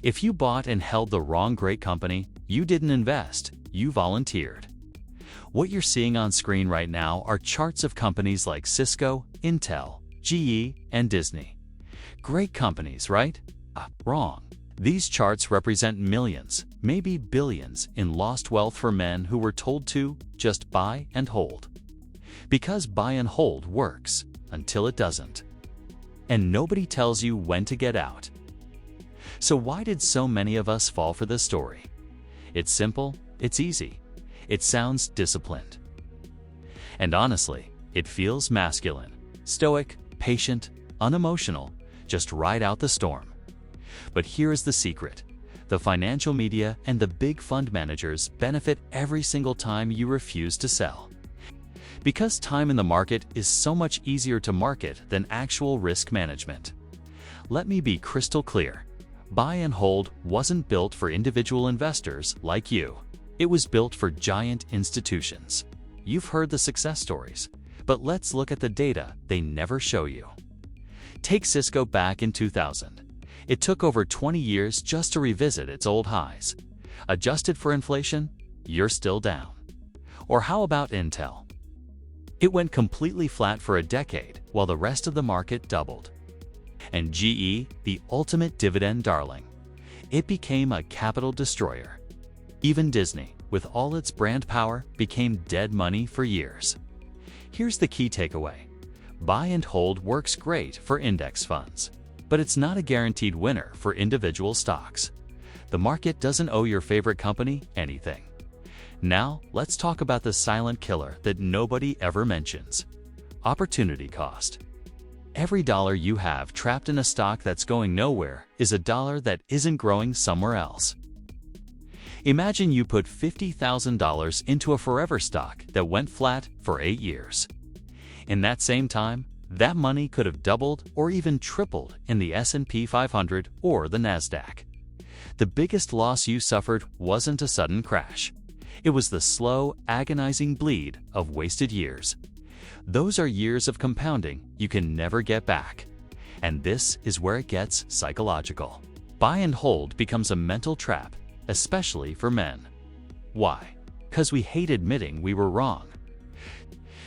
If you bought and held the wrong great company, you didn't invest, you volunteered. What you're seeing on screen right now are charts of companies like Cisco, Intel, GE, and Disney. Great companies, right? Wrong. These charts represent millions, maybe billions, in lost wealth for men who were told to just buy and hold. Because buy and hold works until it doesn't. And nobody tells you when to get out. So why did so many of us fall for this story? It's simple, it's easy. It sounds disciplined. And honestly, it feels masculine, stoic, patient, unemotional, just ride out the storm. But here is the secret. The financial media and the big fund managers benefit every single time you refuse to sell. Because time in the market is so much easier to market than actual risk management. Let me be crystal clear. Buy and hold wasn't built for individual investors like you. It was built for giant institutions. You've heard the success stories, but let's look at the data they never show you. Take Cisco back in 2000. It took over 20 years just to revisit its old highs. Adjusted for inflation, you're still down. Or how about Intel? It went completely flat for a decade while the rest of the market doubled. And GE, the ultimate dividend darling. It became a capital destroyer. Even Disney, with all its brand power, became dead money for years. Here's the key takeaway. Buy and hold works great for index funds, but it's not a guaranteed winner for individual stocks. The market doesn't owe your favorite company anything. Now, let's talk about the silent killer that nobody ever mentions. Opportunity cost. Every dollar you have trapped in a stock that's going nowhere is a dollar that isn't growing somewhere else. Imagine you put $50,000 into a forever stock that went flat for 8 years. In that same time, that money could have doubled or even tripled in the S&P 500 or the Nasdaq. The biggest loss you suffered wasn't a sudden crash. It was the slow, agonizing bleed of wasted years. Those are years of compounding you can never get back. And this is where it gets psychological. Buy and hold becomes a mental trap, especially for men. Why? Because we hate admitting we were wrong.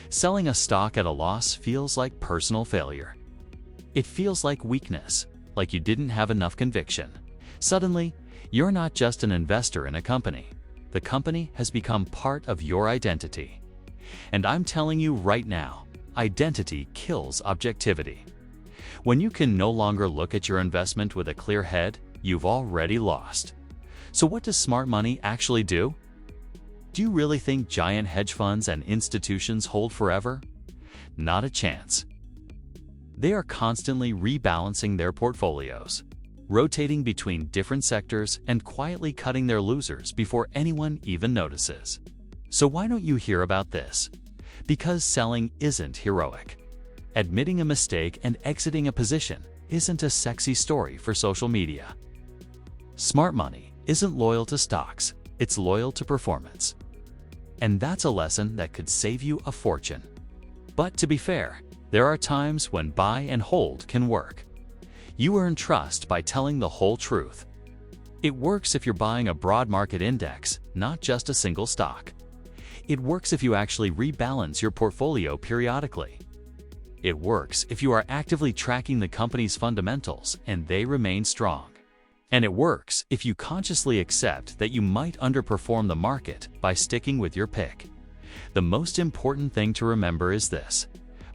Selling a stock at a loss feels like personal failure. It feels like weakness, like you didn't have enough conviction. Suddenly, you're not just an investor in a company. The company has become part of your identity. And I'm telling you right now, identity kills objectivity. When you can no longer look at your investment with a clear head, you've already lost. So what does smart money actually do? Do you really think giant hedge funds and institutions hold forever? Not a chance. They are constantly rebalancing their portfolios, rotating between different sectors and quietly cutting their losers before anyone even notices. So why don't you hear about this? Because selling isn't heroic. Admitting a mistake and exiting a position isn't a sexy story for social media. Smart money isn't loyal to stocks, it's loyal to performance. And that's a lesson that could save you a fortune. But to be fair, there are times when buy and hold can work. You earn trust by telling the whole truth. It works if you're buying a broad market index, not just a single stock. It works if you actually rebalance your portfolio periodically. It works if you are actively tracking the company's fundamentals and they remain strong. And it works if you consciously accept that you might underperform the market by sticking with your pick. The most important thing to remember is this: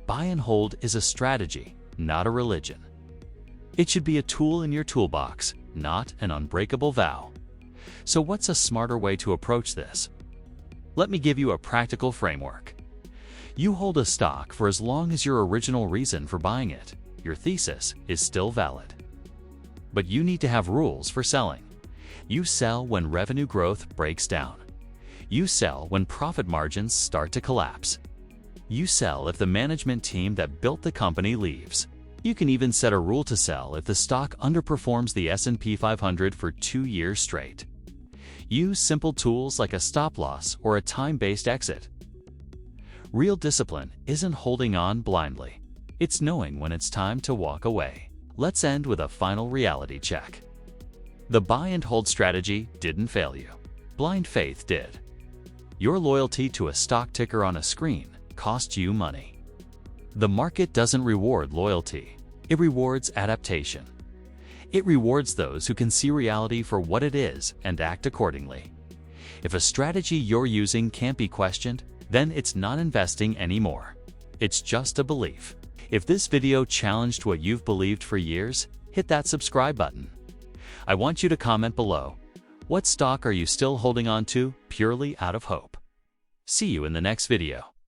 buy and hold is a strategy, not a religion. It should be a tool in your toolbox, not an unbreakable vow. So what's a smarter way to approach this? Let me give you a practical framework. You hold a stock for as long as your original reason for buying it, your thesis, is still valid. But you need to have rules for selling. You sell when revenue growth breaks down. You sell when profit margins start to collapse. You sell if the management team that built the company leaves. You can even set a rule to sell if the stock underperforms the S&P 500 for 2 years straight. Use simple tools like a stop loss or a time-based exit. Real discipline isn't holding on blindly. It's knowing when it's time to walk away. Let's end with a final reality check. The buy and hold strategy didn't fail you. Blind faith did. Your loyalty to a stock ticker on a screen cost you money. The market doesn't reward loyalty. It rewards adaptation. It rewards those who can see reality for what it is and act accordingly. If a strategy you're using can't be questioned, then it's not investing anymore. It's just a belief. If this video challenged what you've believed for years, hit that subscribe button. I want you to comment below. What stock are you still holding on to purely out of hope? See you in the next video.